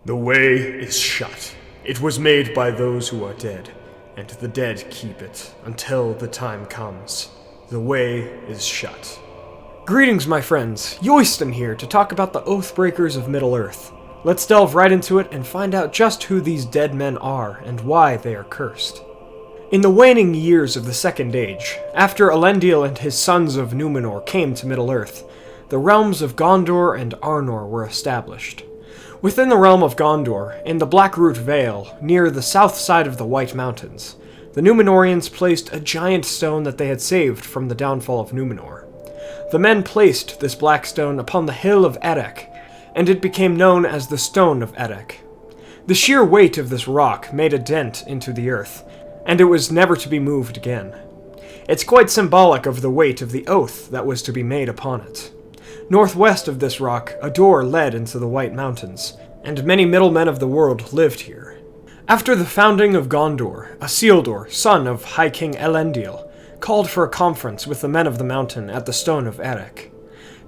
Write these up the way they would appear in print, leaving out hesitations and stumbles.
The way is shut. It was made by those who are dead, and the dead keep it until the time comes. The way is shut. Greetings, my friends. Yoyston here to talk about the Oathbreakers of Middle-earth. Let's delve right into it and find out just who these dead men are and why they are cursed. In the waning years of the Second Age, after Elendil and his sons of Númenor came to Middle-earth, the realms of Gondor and Arnor were established. Within the realm of Gondor, in the Blackroot Vale, near the south side of the White Mountains, the Númenorians placed a giant stone that they had saved from the downfall of Númenor. The men placed this black stone upon the hill of Erech, and it became known as the Stone of Erech. The sheer weight of this rock made a dent into the earth, and it was never to be moved again. It's quite symbolic of the weight of the oath that was to be made upon it. Northwest of this rock, a door led into the White Mountains, and many middlemen of the world lived here. After the founding of Gondor, Isildur, son of High King Elendil, called for a conference with the men of the mountain at the Stone of Erech.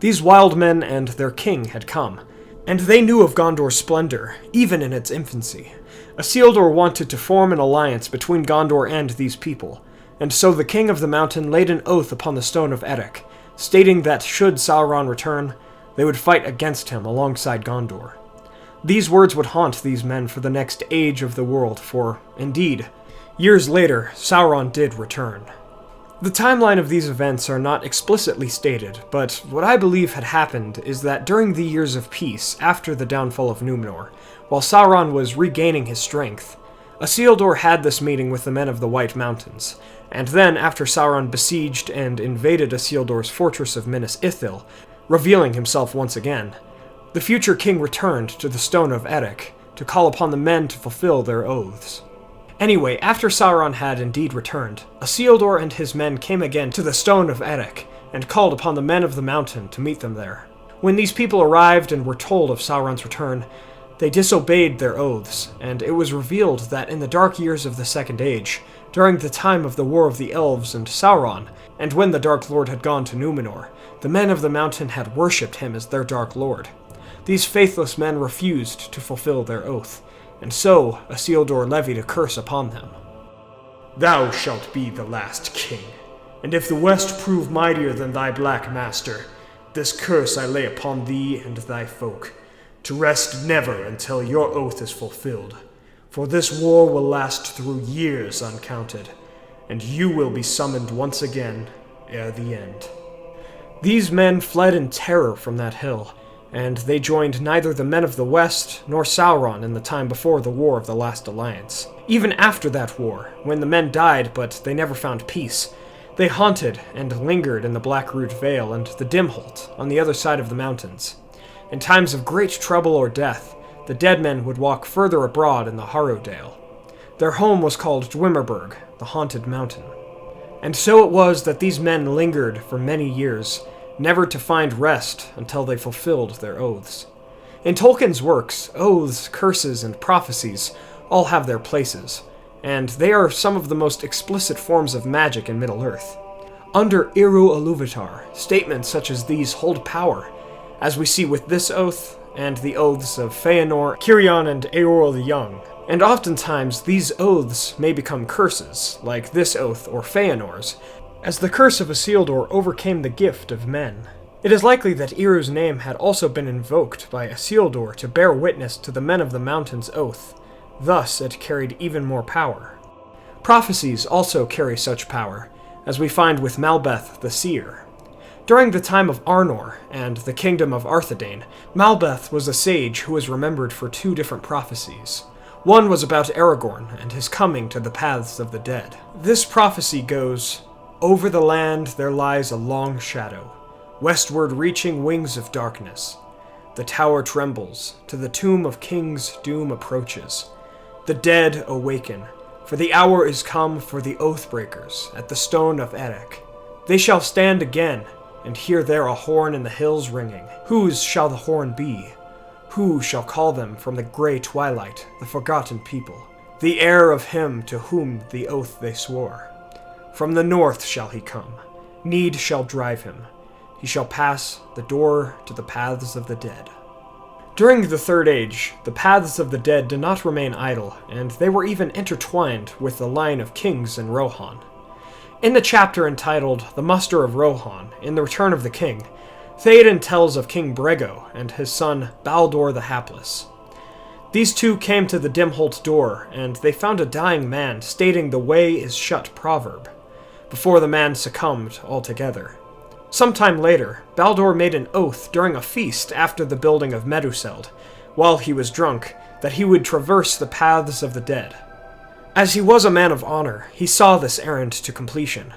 These wild men and their king had come, and they knew of Gondor's splendor, even in its infancy. Isildur wanted to form an alliance between Gondor and these people, and so the king of the mountain laid an oath upon the Stone of Erech, stating that should Sauron return, they would fight against him alongside Gondor. These words would haunt these men for the next age of the world, for, indeed, years later, Sauron did return. The timeline of these events are not explicitly stated, but what I believe had happened is that during the years of peace after the downfall of Númenor, while Sauron was regaining his strength, Isildur had this meeting with the men of the White Mountains, and then after Sauron besieged and invaded Isildur's fortress of Minas Ithil, revealing himself once again, the future king returned to the Stone of Erech to call upon the men to fulfill their oaths. Anyway, after Sauron had indeed returned, Isildur and his men came again to the Stone of Erech and called upon the men of the mountain to meet them there. When these people arrived and were told of Sauron's return, they disobeyed their oaths, and it was revealed that in the dark years of the Second Age, during the time of the War of the Elves and Sauron, and when the Dark Lord had gone to Númenor, the men of the mountain had worshipped him as their Dark Lord. These faithless men refused to fulfill their oath, and so Isildur levied a curse upon them. Thou shalt be the last king, and if the West prove mightier than thy black master, this curse I lay upon thee and thy folk, to rest never until your oath is fulfilled. For this war will last through years uncounted, and you will be summoned once again ere the end. These men fled in terror from that hill, and they joined neither the men of the West nor Sauron in the time before the War of the Last Alliance. Even after that war, when the men died but they never found peace, they haunted and lingered in the Blackroot Vale and the Dimholt on the other side of the mountains. In times of great trouble or death, the dead men would walk further abroad in the Harrowdale. Their home was called Dwemerberg, the Haunted Mountain. And so it was that these men lingered for many years, never to find rest until they fulfilled their oaths. In Tolkien's works, oaths, curses, and prophecies all have their places, and they are some of the most explicit forms of magic in Middle-earth. Under Eru Ilúvatar, statements such as these hold power, as we see with this oath and the oaths of Feanor, Cirion, and Eorl the Young. And oftentimes these oaths may become curses, like this oath or Feanor's, as the curse of Isildur overcame the gift of men. It is likely that Eru's name had also been invoked by Isildur to bear witness to the men of the mountain's oath. Thus it carried even more power. Prophecies also carry such power, as we find with Malbeth the Seer. During the time of Arnor and the kingdom of Arthedain, Malbeth was a sage who was remembered for two different prophecies. One was about Aragorn and his coming to the paths of the dead. This prophecy goes, "Over the land there lies a long shadow, westward reaching wings of darkness. The tower trembles, to the tomb of kings doom approaches. The dead awaken, for the hour is come for the Oathbreakers at the Stone of Erech. They shall stand again, and hear there a horn in the hills ringing. Whose shall the horn be? Who shall call them from the grey twilight, the forgotten people, the heir of him to whom the oath they swore? From the north shall he come, need shall drive him. He shall pass the door to the paths of the dead." During the Third Age, the paths of the dead did not remain idle, and they were even intertwined with the line of kings in Rohan. In the chapter entitled The Muster of Rohan, in The Return of the King, Theoden tells of King Brego and his son Baldur the Hapless. These two came to the Dimholt door, and they found a dying man stating the way is shut proverb, before the man succumbed altogether. Sometime later, Baldur made an oath during a feast after the building of Meduseld, while he was drunk, that he would traverse the paths of the dead. As he was a man of honor, he saw this errand to completion.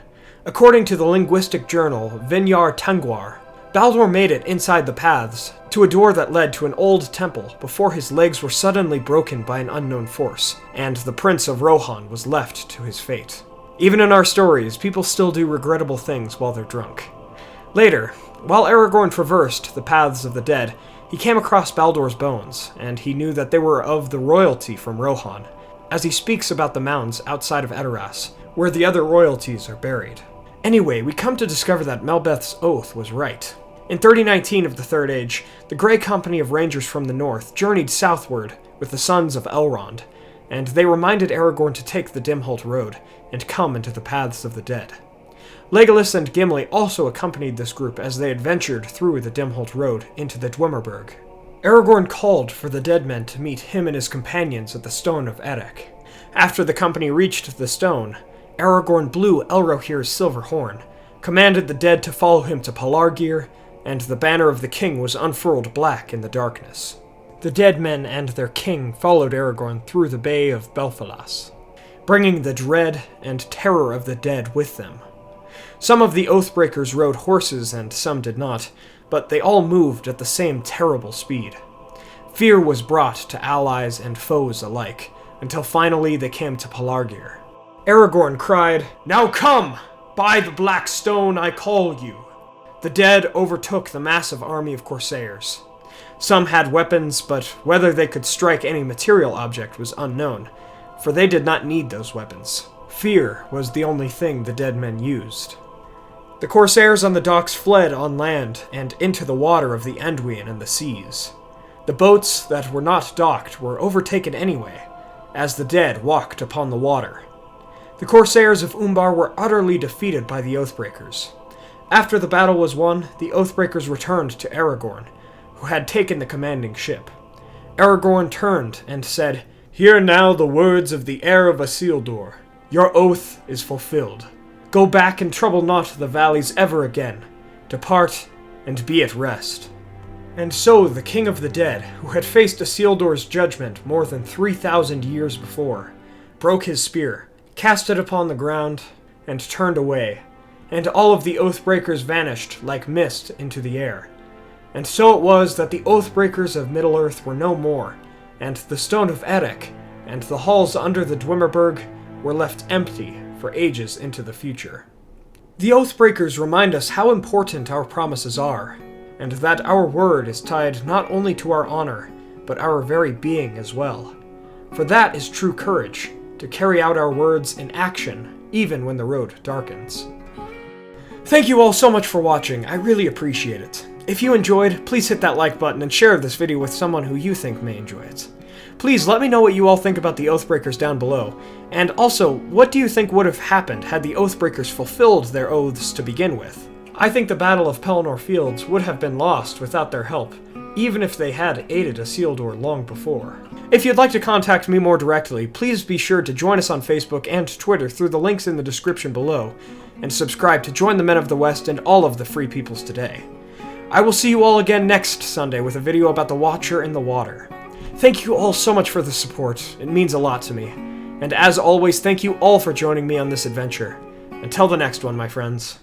According to the linguistic journal Vinyar Tangwar, Baldur made it inside the paths, to a door that led to an old temple before his legs were suddenly broken by an unknown force, and the Prince of Rohan was left to his fate. Even in our stories, people still do regrettable things while they're drunk. Later, while Aragorn traversed the paths of the dead, he came across Baldur's bones, and he knew that they were of the royalty from Rohan, as he speaks about the mounds outside of Edoras, where the other royalties are buried. Anyway, we come to discover that Melbeth's oath was right. In 3019 of the Third Age, the Grey Company of Rangers from the north journeyed southward with the sons of Elrond, and they reminded Aragorn to take the Dimholt Road and come into the paths of the dead. Legolas and Gimli also accompanied this group as they adventured through the Dimholt Road into the Dwemerberg. Aragorn called for the dead men to meet him and his companions at the Stone of Erech. After the company reached the stone, Aragorn blew Elrohir's silver horn, commanded the dead to follow him to Pelargir, and the banner of the king was unfurled black in the darkness. The dead men and their king followed Aragorn through the Bay of Belfalas, bringing the dread and terror of the dead with them. Some of the Oathbreakers rode horses and some did not, but they all moved at the same terrible speed. Fear was brought to allies and foes alike, until finally they came to Pelargir. Aragorn cried, "Now come! By the Black Stone I call you!" The dead overtook the massive army of Corsairs. Some had weapons, but whether they could strike any material object was unknown, for they did not need those weapons. Fear was the only thing the dead men used. The Corsairs on the docks fled on land and into the water of the Anduin and the seas. The boats that were not docked were overtaken anyway, as the dead walked upon the water. The Corsairs of Umbar were utterly defeated by the Oathbreakers. After the battle was won, the Oathbreakers returned to Aragorn, who had taken the commanding ship. Aragorn turned and said, "Hear now the words of the heir of Isildur. Your oath is fulfilled. Go back and trouble not the valleys ever again. Depart and be at rest." And so the King of the Dead, who had faced Isildur's judgment more than 3,000 years before, broke his spear, cast it upon the ground, and turned away, and all of the Oathbreakers vanished like mist into the air. And so it was that the Oathbreakers of Middle-earth were no more, and the Stone of Erech and the halls under the Dwemerberg were left empty for ages into the future. The Oathbreakers remind us how important our promises are, and that our word is tied not only to our honor, but our very being as well. For that is true courage, to carry out our words in action, even when the road darkens. Thank you all so much for watching, I really appreciate it. If you enjoyed, please hit that like button and share this video with someone who you think may enjoy it. Please let me know what you all think about the Oathbreakers down below, and also, what do you think would have happened had the Oathbreakers fulfilled their oaths to begin with? I think the Battle of Pelennor Fields would have been lost without their help, even if they had aided Isildur long before. If you'd like to contact me more directly, please be sure to join us on Facebook and Twitter through the links in the description below, and subscribe to join the Men of the West and all of the Free Peoples today. I will see you all again next Sunday with a video about the Watcher in the Water. Thank you all so much for the support, it means a lot to me. And as always, thank you all for joining me on this adventure. Until the next one, my friends.